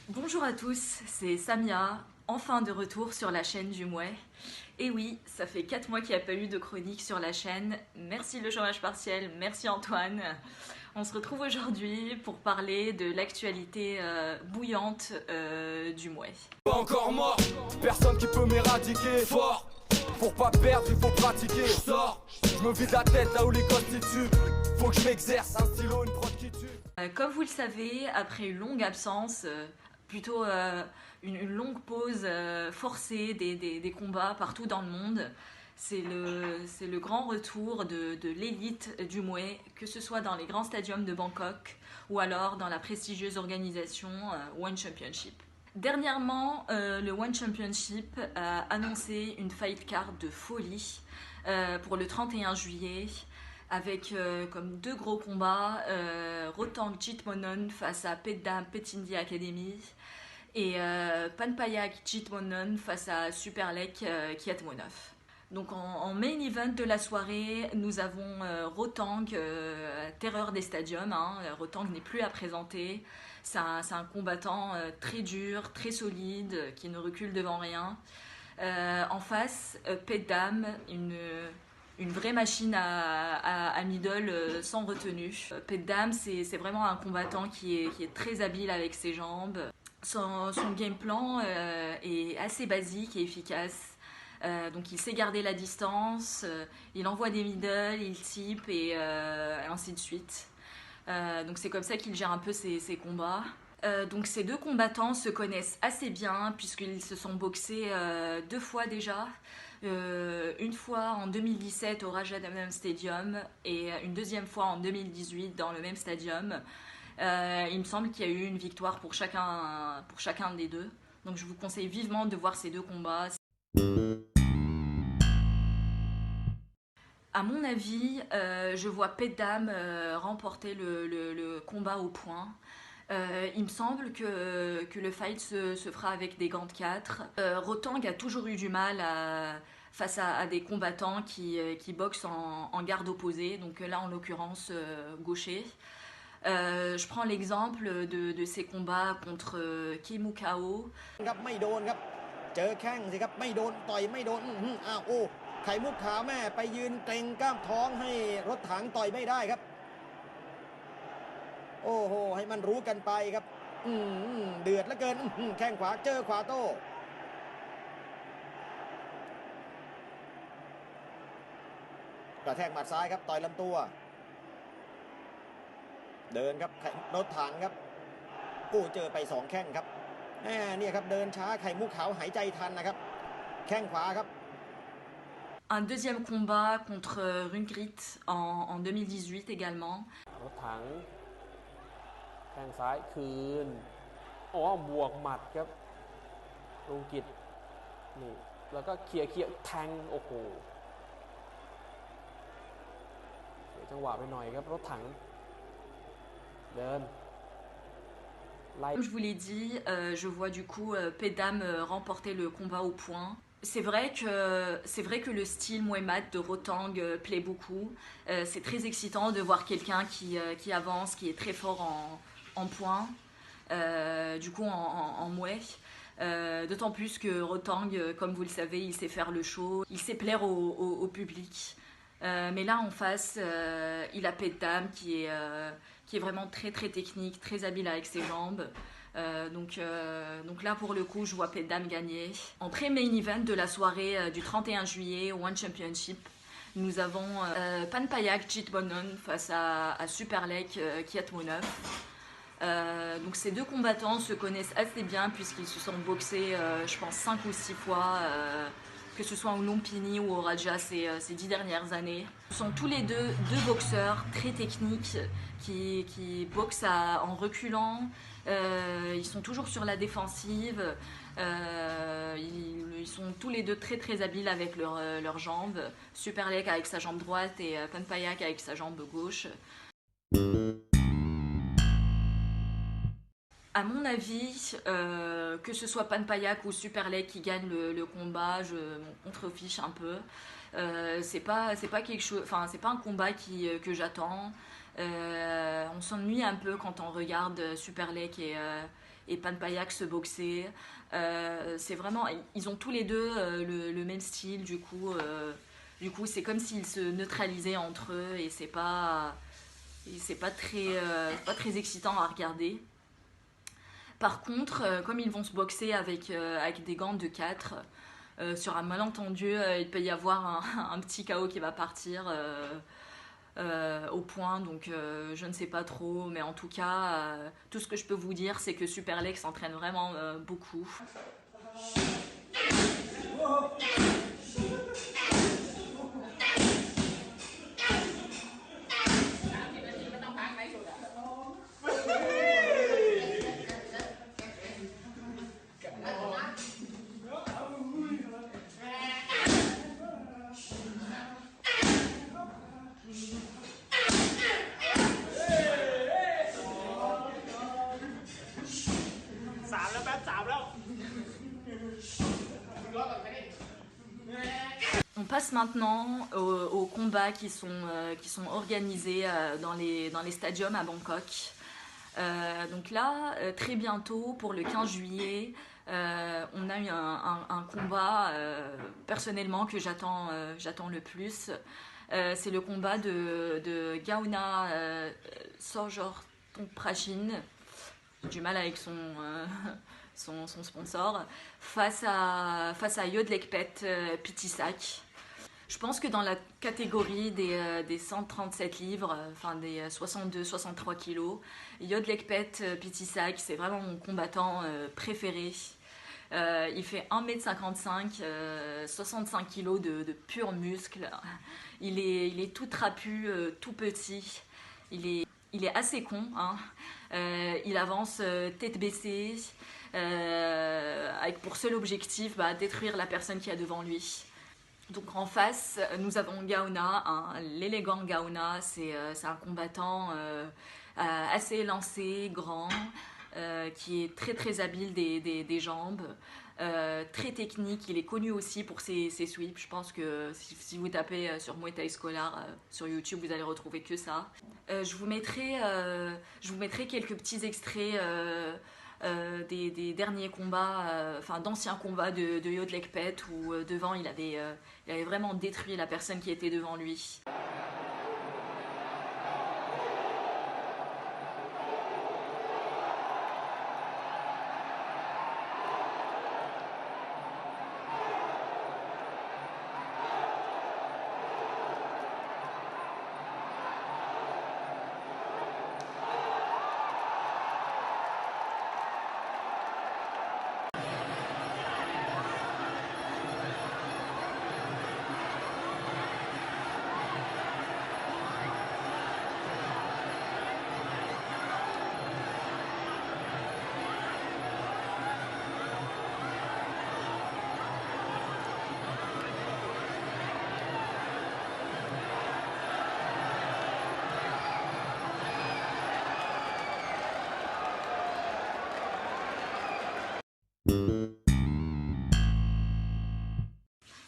Bonjour à tous, c'est Samia, enfin de retour sur la chaîne du Mouais. Et oui, ça fait 4 mois qu'il n'y a pas eu de chronique sur la chaîne. Merci le chômage partiel, merci Antoine. On se retrouve aujourd'hui pour parler de l'actualité bouillante du Mouais. Pas encore mort, personne qui peut m'éradiquer. Fort, pour pas perdre, il faut pratiquer. Je sors, je me vide la tête là où les constituent. Faut que je m'exerce, un stylo, une prod qui tue. Comme vous le savez, après une longue absence, plutôt une longue pause forcée des combats partout dans le monde, c'est le grand retour de l'élite du Mouais, que ce soit dans les grands stadiums de Bangkok ou alors dans la prestigieuse organisation One Championship. Dernièrement, le One Championship a annoncé une fight card de folie pour le 31 juillet avec comme deux gros combats Rotang Jitmonon face à Peddam Petindi Academy et Panpayak Jitmonon face à Superlek Kiatmonov. Donc en main event de la soirée, nous avons Rotang, terreur des stadiums. Rotang n'est plus à présenter. C'est un combattant très dur, très solide, qui ne recule devant rien. En face, Peddam, une vraie machine à middle sans retenue. Peddam, c'est vraiment un combattant qui est très habile avec ses jambes. Son game plan est assez basique et efficace. Donc il sait garder la distance, il envoie des middle, il type et ainsi de suite. Donc c'est comme ça qu'il gère un peu ses combats. Donc ces deux combattants se connaissent assez bien puisqu'ils se sont boxés 2 fois déjà. Une fois en 2017 au Raja Damnam Stadium et une deuxième fois en 2018 dans le même stadium. Il me semble qu'il y a eu une victoire pour chacun des deux. Donc je vous conseille vivement de voir ces deux combats. À mon avis, je vois Peddam remporter le combat au point. Il me semble que le fight se fera avec des gants de 4. Rotang a toujours eu du mal face à des combattants qui boxent en garde opposée, donc là en l'occurrence gaucher. Je prends l'exemple de ses combats contre Kim Kao. เจอแข้งสิครับไม่โดนต่อยไม่โดนอ้าวโอ้ไข่มุกขาวแม่ไปยืนเกรงกล้ามท้องให้รถถังต่อยไม่ได้ครับโอ้โหให้มันรู้กันไปครับเดือดเหลือเกินแข้งขวาเจอขวาโต้กระแทกหมัดซ้ายครับต่อยลำตัวเดินครับรถถังครับกู้เจอไป2แข้งครับเนี่ยครับเดินช้าไข่มุกขาวหายใจทันนะครับแข้งขวาครับ Un deuxième combat contre Rungrit en 2018 également. รถถังแข้งซ้ายคืนบวกหมัดครับลุงกิจนี่แล้วก็เคลียร์แทงโอ้โหเสียจังหวะไปหน่อยครับรถถังเดิน Comme je vous l'ai dit, je vois du coup Peddam remporter le combat au point. C'est vrai que le style Muay de Rotang plaît beaucoup. C'est très excitant de voir quelqu'un qui avance, qui est très fort en point, du coup en Muay. D'autant plus que Rotang, comme vous le savez, il sait faire le show, il sait plaire au public. Mais là en face, il a Peddam qui est vraiment très très technique, très habile avec ses jambes. Donc là pour le coup je vois Peddam gagner. En pré-main event de la soirée du 31 juillet au One Championship, nous avons Panpayak Jitmonon face à Superlek Kiatmonov. Donc ces deux combattants se connaissent assez bien puisqu'ils se sont boxés je pense 5 ou 6 fois, que ce soit au Lumpini ou au Raja ces 10 dernières années. Ce sont tous les deux boxeurs très techniques qui boxent en reculant. Ils sont toujours sur la défensive. Ils sont tous les deux très très habiles avec leurs jambes. Superlek avec sa jambe droite et Panpayak avec sa jambe gauche. À mon avis, que ce soit Panpayak ou Superlek qui gagne le combat, je m'en contrefiche un peu. C'est pas quelque chose, enfin c'est pas un combat que j'attends. On s'ennuie un peu quand on regarde Superlek et Panpayak se boxer. C'est vraiment, ils ont tous les deux le même style, du coup c'est comme s'ils se neutralisaient entre eux et c'est pas très excitant à regarder. Par contre, comme ils vont se boxer avec des gants de 4, sur un malentendu, il peut y avoir un petit KO qui va partir au point, donc je ne sais pas trop, mais en tout cas, tout ce que je peux vous dire, c'est que Superlex s'entraîne vraiment beaucoup. On passe maintenant aux combats qui sont organisés dans les stadiums à Bangkok. Donc là, très bientôt, pour le 15 juillet, on a eu un combat, personnellement, que j'attends le plus. C'est le combat de Gaona Sorjortongprachin. J'ai du mal avec son sponsor, face à Yodlekpet Pitisak. Je pense que dans la catégorie des 137 livres, enfin des 62-63 kilos, Yodlekpet Pitisak, c'est vraiment mon combattant préféré. Il fait 1m55, 65 kilos de pur muscle. Il est tout trapu, tout petit. Il est assez con, hein. Il avance tête baissée, avec pour seul objectif détruire la personne qui est devant lui. Donc en face, nous avons Gaona, l'élégant Gaona. C'est un combattant assez élancé, grand, qui est très très habile des jambes, très technique. Il est connu aussi pour ses sweeps. Je pense que si vous tapez sur Muay Thai Scholar sur YouTube, vous allez retrouver que ça. Je vous mettrai quelques petits extraits des derniers combats, d'anciens combats de Yodlekpet, où devant il avait vraiment détruit la personne qui était devant lui.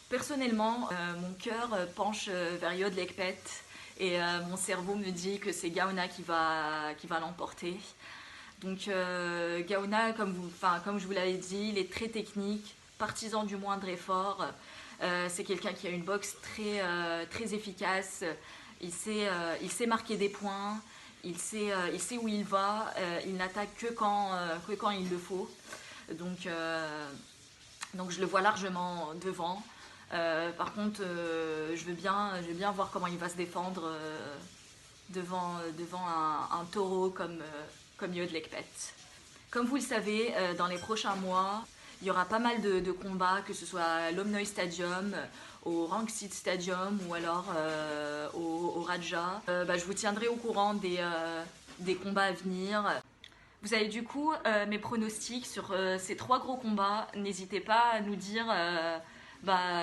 Personnellement, mon cœur penche vers Yodlekpet et mon cerveau me dit que c'est Gaona qui va l'emporter. Donc Gaona, comme je vous l'avais dit, il est très technique, partisan du moindre effort. C'est quelqu'un qui a une boxe très efficace. Il sait marquer des points. Il sait où il va. Il n'attaque que quand il le faut. Donc je le vois largement devant. Par contre, je veux bien voir comment il va se défendre devant un taureau comme Yodlekpet. Comme vous le savez, dans les prochains mois, il y aura pas mal de combats, que ce soit à l'Omnoy Stadium, au Rangsit Stadium ou alors au Raja. Je vous tiendrai au courant des combats à venir. Vous avez du coup mes pronostics sur ces 3 gros combats. N'hésitez pas à nous dire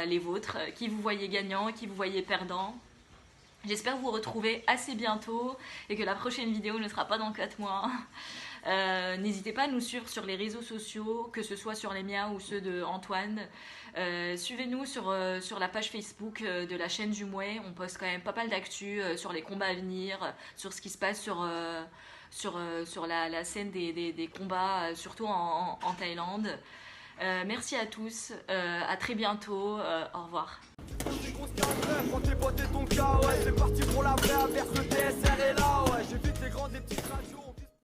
les vôtres, qui vous voyez gagnant, qui vous voyez perdant. J'espère vous retrouver assez bientôt et que la prochaine vidéo ne sera pas dans 4 mois. N'hésitez pas à nous suivre sur les réseaux sociaux, que ce soit sur les miens ou ceux de Antoine. Suivez-nous sur la page Facebook de la chaîne du Muay. On poste quand même pas mal d'actu sur les combats à venir, sur ce qui se passe sur la scène des combats, surtout en Thaïlande. Merci à tous, à très bientôt, au revoir. Quand tes potes et ton cas, ouais, c'est parti pour la vraie averse.